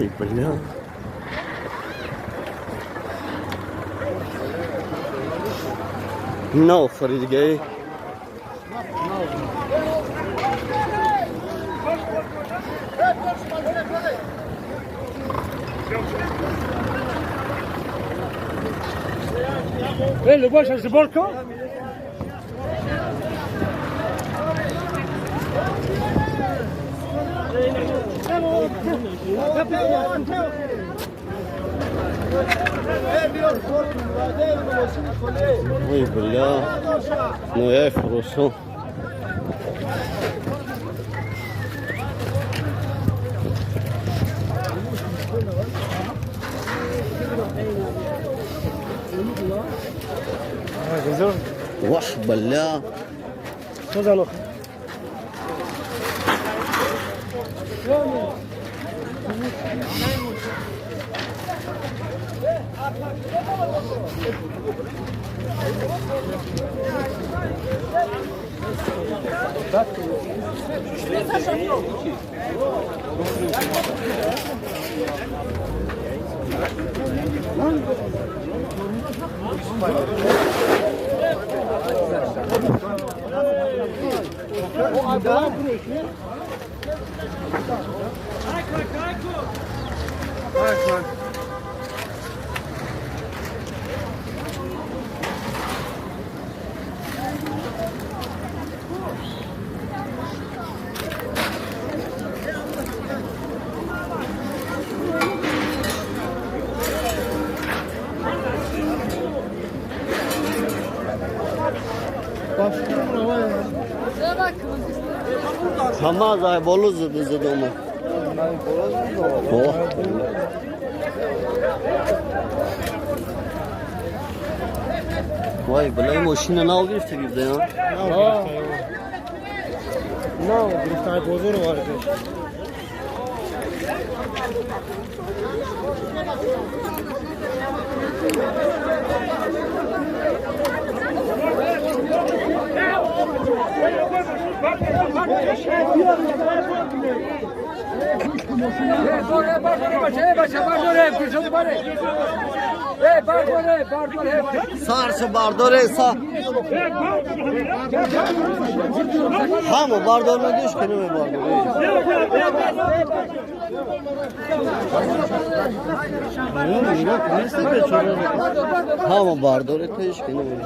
Ой, бля. No, Farid. Le bois, ça se volcan. Ой, бля. Ну я хорошо. Вах, бля. Что за лох? Tamam ay bolu zıdı onu. Oh. Vay bela maşina ne alıyor işte bizde ya? Ne? Bir tane bozor var. Sarsı bardore sa. Ha mı bardoruna düş kene mi bardore? Ha mı bardore düş kene mi?